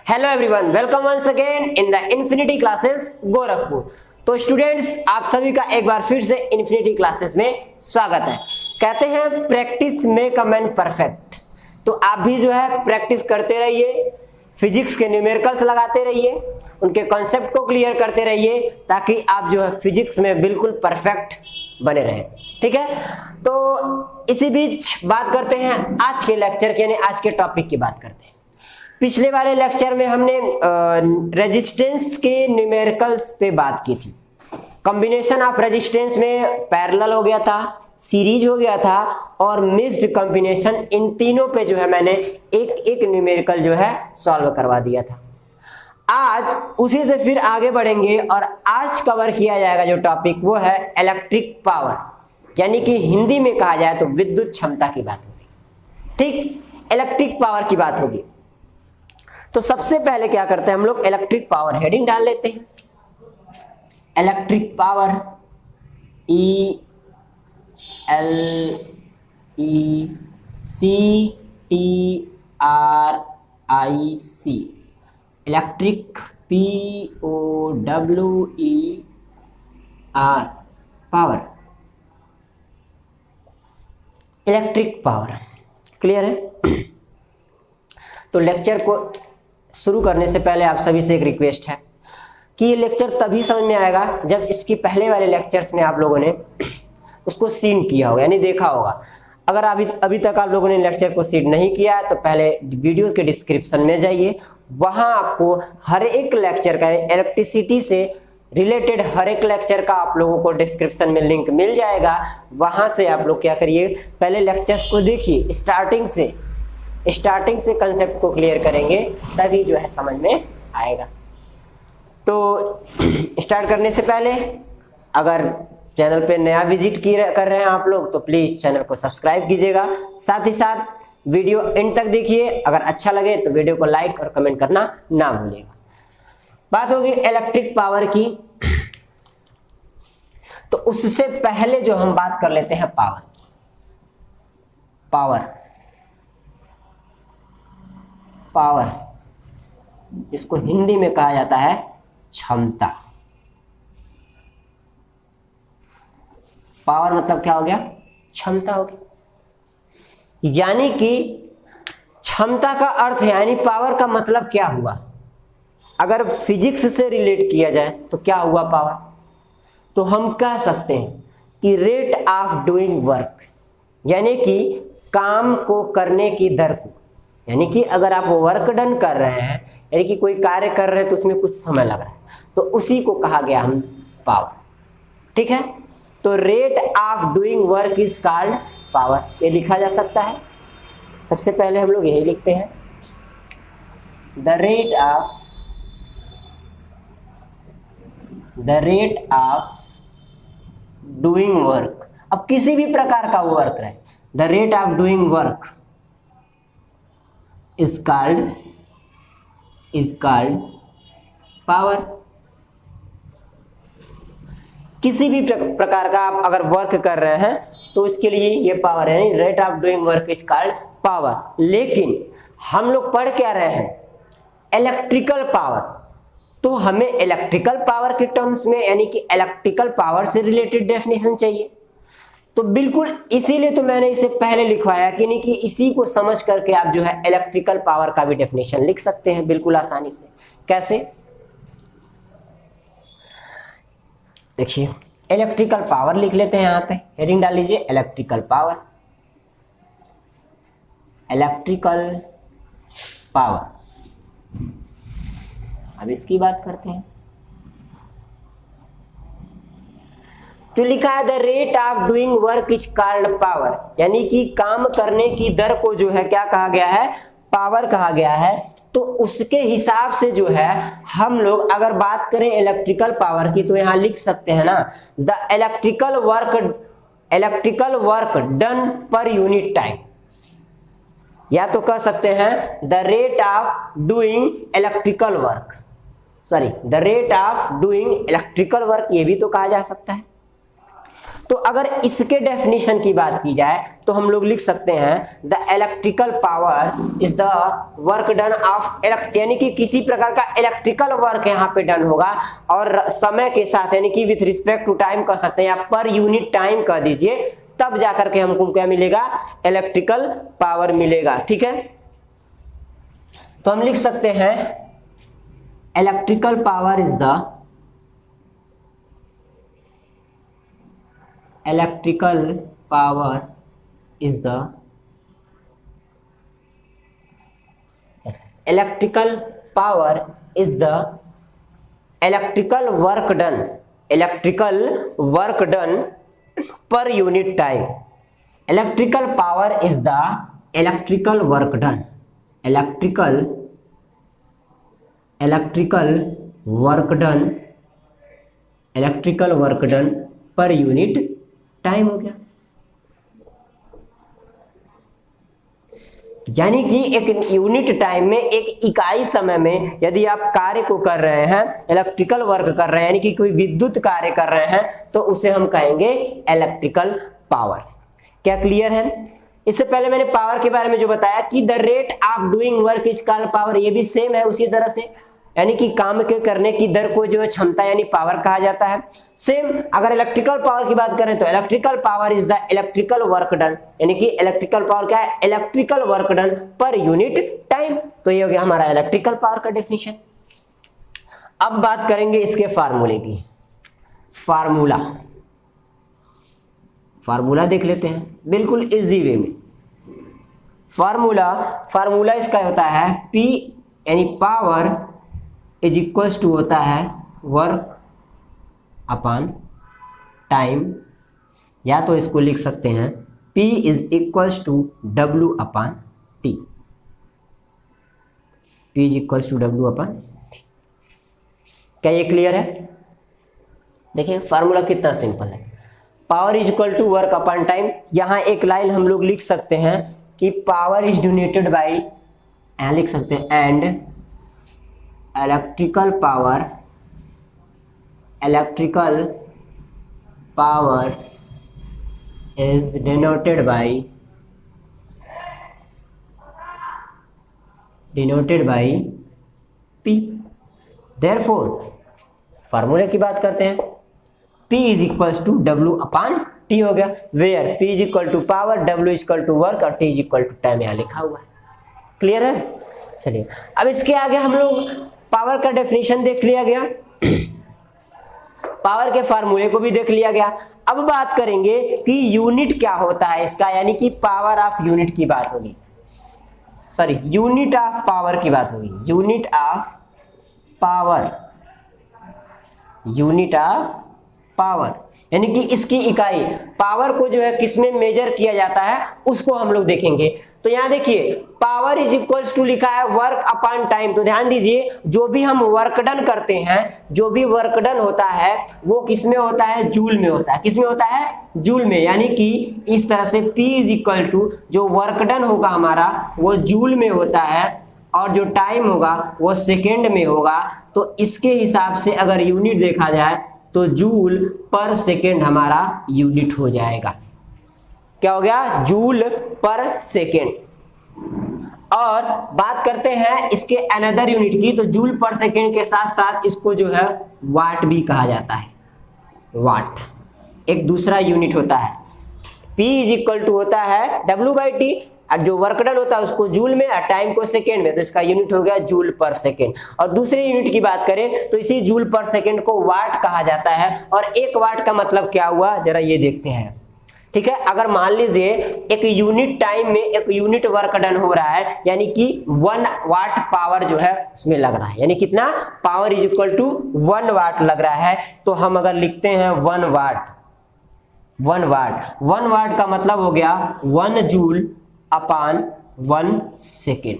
Hello everyone, welcome once again in the infinity classes Gorakhpur. तो students, आप सभी का एक बार फिर से इन्फिनिटी क्लासेस में स्वागत है। कहते हैं practice make a man perfect. तो आप भी जो है प्रैक्टिस करते रहिए, फिजिक्स के न्यूमेरिकल्स लगाते रहिए, उनके कॉन्सेप्ट को क्लियर करते रहिए ताकि आप जो है फिजिक्स में बिल्कुल परफेक्ट बने रहें। ठीक है, तो इसी बीच बात करते हैं आज के लेक्चर के, यानी आज के टॉपिक की बात करते हैं। पिछले वाले लेक्चर में हमने रेजिस्टेंस के न्यूमेरिकल्स पे बात की थी। कॉम्बिनेशन ऑफ रेजिस्टेंस में पैरेलल हो गया था, सीरीज हो गया था और मिक्स्ड कॉम्बिनेशन, इन तीनों पे जो है मैंने एक एक न्यूमेरिकल जो है सॉल्व करवा दिया था। आज उसी से फिर आगे बढ़ेंगे और आज कवर किया जाएगा जो टॉपिक वो है इलेक्ट्रिक पावर, यानी कि हिंदी में कहा जाए तो विद्युत क्षमता की बात होगी। ठीक, इलेक्ट्रिक पावर की बात होगी। तो सबसे पहले क्या करते हैं हम लोग, इलेक्ट्रिक पावर हेडिंग डाल लेते हैं। Electric power, ELECTRIC, electric POWER, power, electric power. Clear है? तो लेक्चर को शुरू करने से पहले आप सभी से एक रिक्वेस्ट है कि ये लेक्चर तभी समझ में आएगा जब इसकी पहले वाले लेक्चर्स में आप लोगों ने उसको सीन किया होगा, यानी देखा होगा। अगर अभी तक आप लोगों ने लेक्चर को सीन नहीं किया है तो पहले वीडियो के डिस्क्रिप्शन में जाइए, वहां आपको हर एक लेक्चर का, इलेक्ट्रिसिटी से रिलेटेड हर एक लेक्चर का आप लोगों को डिस्क्रिप्शन में लिंक मिल जाएगा। वहां से आप लोग क्या करिए, पहले लेक्चर्स को देखिए, स्टार्टिंग से कंसेप्ट को क्लियर करेंगे तभी जो है समझ में आएगा। तो स्टार्ट करने से पहले अगर चैनल पे नया विजिट कर रहे हैं आप लोग तो प्लीज चैनल को सब्सक्राइब कीजिएगा। साथ ही साथ वीडियो एंड तक देखिए, अगर अच्छा लगे तो वीडियो को लाइक और कमेंट करना ना भूलिएगा। बात होगी इलेक्ट्रिक पावर की, तो उससे पहले जो हम बात कर लेते हैं पावर, इसको हिंदी में कहा जाता है क्षमता। पावर मतलब क्या हो गया? क्षमता हो गई। यानी कि क्षमता का अर्थ है, यानी पावर का मतलब क्या हुआ? अगर फिजिक्स से रिलेट किया जाए तो क्या हुआ पावर? तो हम कह सकते हैं कि रेट ऑफ डूइंग वर्क, यानी कि काम को करने की दर को, यानी कि अगर आप वर्क डन कर रहे हैं, यानी कि कोई कार्य कर रहे हैं तो उसमें कुछ समय लग रहा है, तो उसी को कहा गया हम पावर। ठीक है, तो rate of doing work is called power, ये लिखा जा सकता है। सबसे पहले हम लोग यही लिखते हैं, the rate of doing work. अब किसी भी प्रकार का वर्क रहे, the rate of doing work is called power. किसी भी प्रकार का आप अगर वर्क कर रहे हैं तो इसके लिए ये पावर है, rate of doing work is called power. लेकिन हम लोग पढ़ क्या रहे हैं? Electrical power. तो हमें इलेक्ट्रिकल पावर के टर्म्स में, यानी कि इलेक्ट्रिकल पावर से रिलेटेड डेफिनेशन चाहिए। तो बिल्कुल इसीलिए तो मैंने इसे पहले लिखवाया कि नहीं, कि इसी को समझ करके आप जो है इलेक्ट्रिकल पावर का भी डेफिनेशन लिख सकते हैं बिल्कुल आसानी से। कैसे? देखिए, इलेक्ट्रिकल पावर लिख लेते हैं। यहाँ पे हेडिंग डाल लीजिए, इलेक्ट्रिकल पावर। अब इसकी बात करते हैं। जो लिखा है, the rate of doing work is called power, यानी कि काम करने की दर को जो है क्या कहा गया है? पावर कहा गया है। तो उसके हिसाब से जो है हम लोग अगर बात करें इलेक्ट्रिकल पावर की तो यहां लिख सकते हैं ना, the electrical work done per unit time, या तो कह सकते हैं the rate of doing electrical work, the rate of doing electrical work, ये भी तो कहा जा सकता है। तो अगर इसके डेफिनेशन की बात की जाए तो हम लोग लिख सकते हैं the electrical power is the work done of यानी कि किसी प्रकार का इलेक्ट्रिकल वर्क यहाँ पे डन होगा और समय के साथ यानी कि विथ रिस्पेक्ट टू टाइम कह सकते हैं या पर यूनिट टाइम कह दीजिए, तब जाकर के हमको क्या मिलेगा, इलेक्ट्रिकल पावर मिलेगा। ठीक है, तो हम लिख सकते हैं electrical power is the electrical power is the electrical power is the electrical work done per unit time. Electrical power is the electrical work done electrical work done per unit time हो गया। यानी कि एक unit time में, एक इकाई समय में यदि आप कार्य को कर रहे हैं, इलेक्ट्रिकल वर्क कर रहे हैं, यानी कि कोई विद्युत कार्य कर रहे हैं, तो उसे हम कहेंगे इलेक्ट्रिकल पावर। क्या क्लियर है? इससे पहले मैंने पावर के बारे में जो बताया कि the rate of doing work is called power, ये भी सेम है उसी तरह से, यानी कि काम के करने की दर को जो है क्षमता यानी पावर कहा जाता है। सेम अगर इलेक्ट्रिकल पावर की बात करें तो electrical power is the electrical work done, यानी कि इलेक्ट्रिकल पावर क्या है, electrical work done per unit time. तो ये हो गया हमारा इलेक्ट्रिकल पावर का डेफिनेशन। अब बात करेंगे इसके फार्मूले की। फार्मूला देख लेते हैं बिल्कुल इजी वे में। फार्मूला इसका होता है P यानी पावर इज इक्वल्स टू होता है वर्क अपॉन टाइम, या तो इसको लिख सकते हैं P is equals to W upon T। P is equals to W upon T। क्या ये क्लियर है? देखिए फार्मूला कितना सिंपल है। Power is equal to work upon time. यहाँ एक लाइन हम लोग लिख सकते हैं कि पावर इज डोनेटेड बाई, यहाँ लिख सकते हैं and electrical power is denoted by P। Therefore फार्मूले की बात करते हैं, P is equals to W upon T हो गया, where P is equal to power, W is equal to work और T is equal to time यहाँ लिखा हुआ है। क्लियर है? चलिए अब इसके आगे हम लोग पावर का डेफिनेशन देख लिया गया, पावर के फार्मूले को भी देख लिया गया। अब बात करेंगे कि यूनिट क्या होता है इसका, यानी कि पावर ऑफ यूनिट की बात होगी, सॉरी यूनिट ऑफ पावर की बात होगी। यूनिट ऑफ पावर यानी कि इसकी इकाई, पावर को जो है किसमें मेजर किया जाता है उसको हम लोग देखेंगे। तो यहाँ देखिए पावर इज इक्वल्स टू लिखा है वर्क अपॉन टाइम। तो ध्यान दीजिए जो भी हम वर्क डन करते हैं, जो भी वर्क डन होता है वो किसमें होता है, जूल में होता है। किसमें होता है? जूल में। यानी कि इस तरह से P इज इक्वल टू जो वर्क डन होगा हमारा वो जूल में होता है और जो टाइम होगा वो सेकेंड में होगा। तो इसके हिसाब से अगर यूनिट देखा जाए तो जूल पर सेकेंड हमारा यूनिट हो जाएगा। क्या हो गया? जूल पर सेकेंड। और बात करते हैं इसके अनदर यूनिट की, तो जूल पर सेकेंड के साथ साथ इसको जो है वाट भी कहा जाता है। वाट एक दूसरा यूनिट होता है। P इज इक्वल टू होता है W बाई टी, और जो वर्क डन होता है उसको जूल में और टाइम को सेकेंड में, तो इसका यूनिट हो गया जूल पर सेकेंड। और दूसरे यूनिट की बात करें तो इसी जूल पर सेकेंड को वाट कहा जाता है। और एक वाट का मतलब क्या हुआ जरा ये देखते हैं। ठीक है, अगर मान लीजिए एक यूनिट टाइम में एक यूनिट वर्क डन हो रहा है, यानी कि 1 वाट पावर जो है उसमें लग रहा है, यानी कितना पावर इज इक्वल टू 1 वाट लग रहा है। तो हम अगर लिखते हैं 1 वाट का मतलब हो गया 1 joule upon 1 second.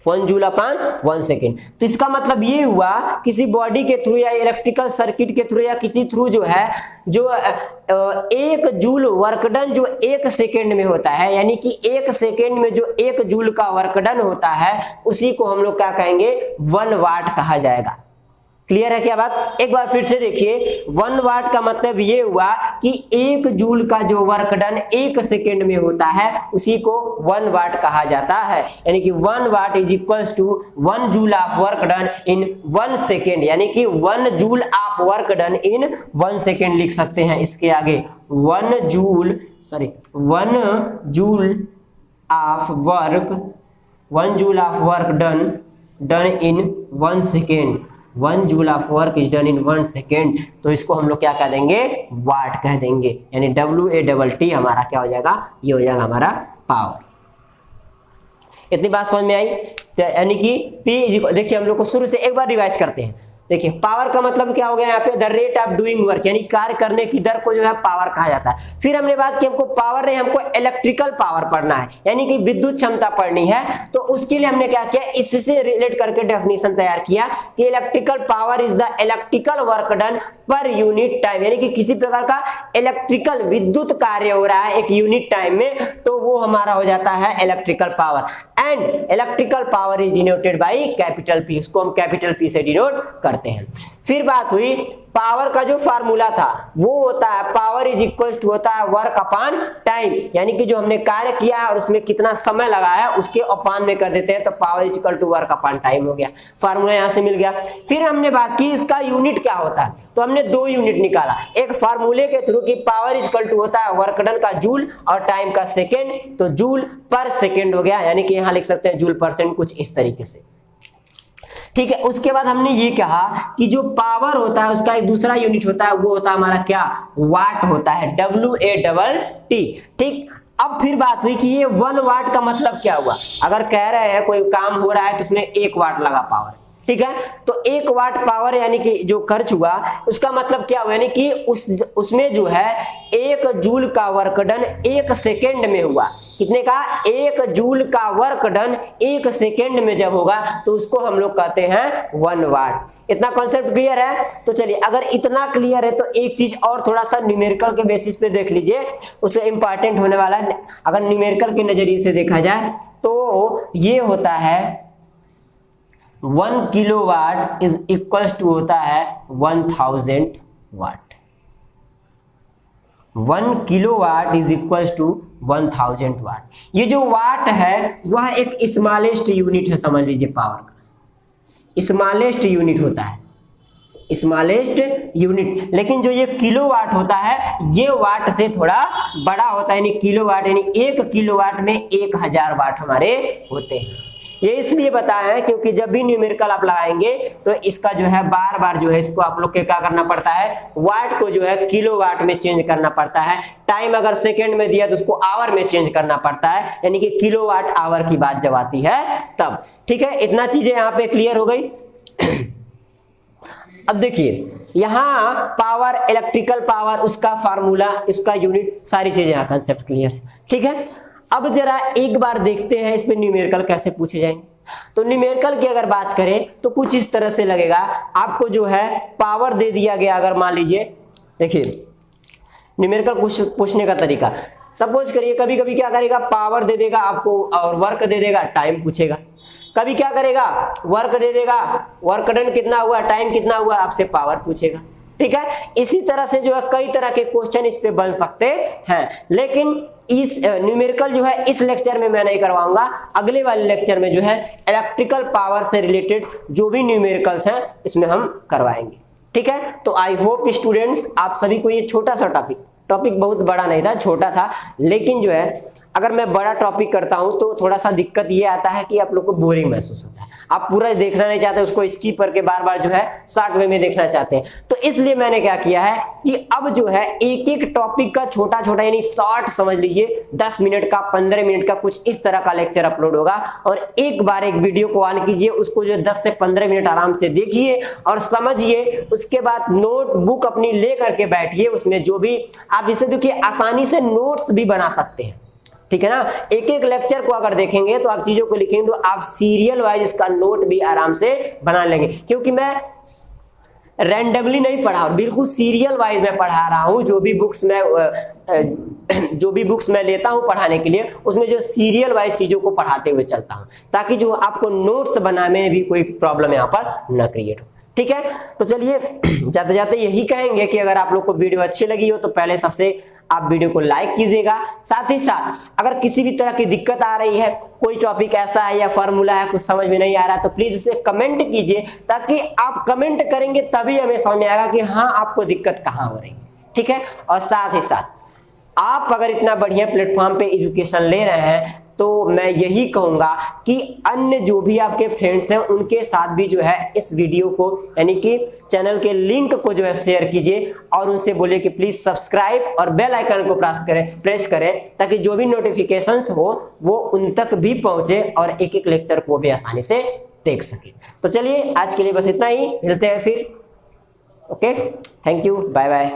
1 joule upon 1 second. तो इसका मतलब ये हुआ किसी बॉडी के थ्रू या इलेक्ट्रिकल सर्किट के थ्रू या किसी थ्रू जो है जो 1 जूल वर्क डन जो 1 सेकेंड में होता है, यानी कि 1 सेकेंड में जो 1 जूल का वर्क डन होता है उसी को हम लोग क्या कहेंगे 1 वाट कहा जाएगा। क्लियर है क्या बात? एक बार फिर से देखिए, 1 वाट का मतलब ये हुआ कि 1 जूल का जो वर्क डन 1 सेकेंड में होता है उसी को 1 वाट कहा जाता है। यानी कि 1 watt is equals to 1 joule of work done in 1 second, यानी कि 1 joule of work done in 1 second लिख सकते हैं। इसके आगे 1 joule of work done in 1 second. 1 joule of work is done in 1 second, तो इसको हम लोग क्या कह देंगे? वाट कह देंगे। यानी WATT हमारा क्या हो जाएगा? ये हो जाएगा हमारा पावर। इतनी बात समझ में आई? यानी कि P, देखिए हम लोग को शुरू से एक बार रिवाइज करते हैं। देखिए पावर का मतलब क्या हो गया यहाँ पे? The rate of doing work, यानी कार्य करने की दर को जो है पावर कहा जाता है। फिर हमने बात की हमको पावर नहीं, हमको इलेक्ट्रिकल पावर पढ़ना है, यानी कि विद्युत क्षमता पढ़नी है। तो उसके लिए हमने क्या किया? इससे रिलेट करके डेफिनेशन तैयार किया कि electrical power is the electrical work done per unit time, यानी कि किसी प्रकार का इलेक्ट्रिकल विद्युत कार्य हो रहा है एक यूनिट टाइम में, तो वो हमारा हो जाता है electrical power. And electrical power is denoted by capital P, इसको हम कैपिटल P से डिनोट करते हैं। फिर बात हुई पावर का जो फार्मूला था वो होता है पावर इज इक्वल टू होता है वर्क अपॉन टाइम, यानी कि जो हमने कार्य किया है और उसमें कितना समय लगा है उसके अपॉन में कर देते हैं, तो power is equal to work upon time हो गया। फार्मूला यहां से मिल गया। फिर हमने बात की इसका यूनिट क्या होता है, तो हमने 2 यूनिट निकाला, एक फार्मूले के थ्रू कि पावर इज इक्वल टू होता है वर्क डन का जूल और टाइम का सेकेंड, तो जूल पर सेकेंड हो गया, यानी कि यहां लिख सकते हैं जूल परसेंट, कुछ इस तरीके से। ठीक है, उसके बाद हमने ये कहा कि जो पावर होता है उसका एक दूसरा यूनिट होता है, वो होता है हमारा क्या? वाट होता है, WATT। ठीक, अब फिर बात हुई कि ये 1 वाट का मतलब क्या हुआ? अगर कह रहे हैं कोई काम हो रहा है तो उसमें 1 वाट लगा पावर, ठीक है, तो 1 वाट पावर यानी कि जो खर्च हुआ उसका मतलब क्या हुआ? यानी कि उसमें जो है 1 जूल का वर्क डन 1 सेकेंड में हुआ। कितने का? 1 जूल का वर्क डन 1 सेकेंड में जब होगा तो उसको हम लोग कहते हैं 1 वाट। इतना कॉन्सेप्ट क्लियर है? तो चलिए, अगर इतना क्लियर है तो एक चीज और थोड़ा सा न्यूमेरिकल के बेसिस पे देख लीजिए, उससे इंपॉर्टेंट होने वाला है। अगर न्यूमेरिकल के नजरिए से देखा जाए तो ये होता है 1 किलोवाट इज इक्वल्स टू होता है 1000 वाट। 1 किलोवाट इज इक्वल्स टू 1000 वाट। ये जो वाट है वह एक स्मॉलेस्ट यूनिट है, समझ लीजिए पावर का स्मॉलेस्ट यूनिट होता है, स्मॉलेस्ट यूनिट। लेकिन जो ये किलोवाट होता है ये वाट से थोड़ा बड़ा होता है, यानी किलोवाट, यानी 1 किलोवाट में 1000 वाट हमारे होते हैं। ये इसलिए बताया है क्योंकि जब भी न्यूमेरिकल आप लगाएंगे तो इसका जो है बार बार जो है इसको आप लोग के क्या करना पड़ता है? वाट को जो है किलोवाट में चेंज करना पड़ता है। टाइम अगर सेकेंड में दिया तो उसको आवर में चेंज करना पड़ता है, यानी कि किलोवाट आवर की बात जब आती है तब। ठीक है, इतना चीजें यहाँ पे क्लियर हो गई। अब देखिए यहाँ पावर, इलेक्ट्रिकल पावर, उसका फार्मूला, इसका यूनिट, सारी चीजें यहाँ कंसेप्ट क्लियर है। ठीक है, अब जरा एक बार देखते हैं इस पे न्यूमेरिकल कैसे पूछे जाएंगे। तो न्यूमेरिकल की अगर बात करें तो कुछ इस तरह से लगेगा, आपको जो है पावर दे दिया गया, अगर मान लीजिए, देखिए न्यूमेरिकल पूछने का तरीका, सपोज करिए कभी कभी क्या करेगा, पावर दे देगा आपको और वर्क दे देगा, टाइम पूछेगा। कभी क्या करेगा, वर्क दे देगा, वर्क डन कितना हुआ, टाइम कितना हुआ, आपसे पावर पूछेगा। ठीक है, इसी तरह से जो है कई तरह के क्वेश्चन इस पे बन सकते हैं, लेकिन इस न्यूमेरिकल जो है इस लेक्चर में मैं नहीं करवाऊंगा। अगले वाले लेक्चर में जो है इलेक्ट्रिकल पावर से रिलेटेड जो भी न्यूमेरिकल्स हैं इसमें हम करवाएंगे। ठीक है, तो आई होप स्टूडेंट्स आप सभी को ये छोटा सा टॉपिक बहुत बड़ा नहीं था, छोटा था, लेकिन जो है अगर मैं बड़ा टॉपिक करता हूं तो थोड़ा सा दिक्कत ये आता है कि आप लोग को बोरिंग महसूस होता है, आप पूरा देखना नहीं चाहते, उसको स्किप करके बार बार जो है शॉर्ट वे में देखना चाहते हैं। तो इसलिए मैंने क्या किया है कि अब जो है एक एक टॉपिक का छोटा छोटा, यानी शॉर्ट समझ लीजिए 10 मिनट का, 15 मिनट का, कुछ इस तरह का लेक्चर अपलोड होगा। और एक बार एक वीडियो को ऑन कीजिए, उसको जो 10 से 15 मिनट आराम से देखिए और समझिए। उसके बाद नोटबुक अपनी ले करके बैठिए, उसमें जो भी आप इसे देखिए आसानी से नोट्स भी बना सकते हैं। ठीक है ना, एक एक लेक्चर को अगर देखेंगे तो आप चीजों को लिखेंगे तो आप सीरियल वाइज इसका नोट भी आराम से बना लेंगे, क्योंकि मैं रैंडमली नहीं पढ़ा, बिल्कुल सीरियल वाइज मैं पढ़ा रहा हूं। जो भी बुक्स मैं लेता हूं पढ़ाने के लिए, उसमें जो सीरियल वाइज चीजों को पढ़ाते हुए चलता हूं, ताकि जो आपको नोट्स बनाने में भी कोई प्रॉब्लम यहाँ पर न क्रिएट हो। ठीक है, तो चलिए जाते जाते यही कहेंगे कि अगर आप लोग को वीडियो अच्छी लगी हो तो पहले सबसे आप वीडियो को लाइक कीजिएगा। साथ ही साथ अगर किसी भी तरह की दिक्कत आ रही है, कोई टॉपिक ऐसा है या फॉर्मूला है कुछ समझ में नहीं आ रहा है, तो प्लीज उसे कमेंट कीजिए, ताकि आप कमेंट करेंगे तभी हमें समझ में आएगा कि हाँ आपको दिक्कत कहाँ हो रही है। ठीक है, और साथ ही साथ आप अगर इतना बढ़िया प्लेटफॉर्म पे एजुकेशन ले रहे हैं तो मैं यही कहूंगा कि अन्य जो भी आपके फ्रेंड्स हैं उनके साथ भी जो है इस वीडियो को यानी कि चैनल के लिंक को जो है शेयर कीजिए और उनसे बोलिए कि प्लीज सब्सक्राइब और बेल आइकन को प्रेस करें ताकि जो भी नोटिफिकेशंस हो वो उन तक भी पहुंचे और एक एक लेक्चर को भी आसानी से देख सके। तो चलिए आज के लिए बस इतना ही, मिलते हैं फिर। Okay, thank you, bye bye.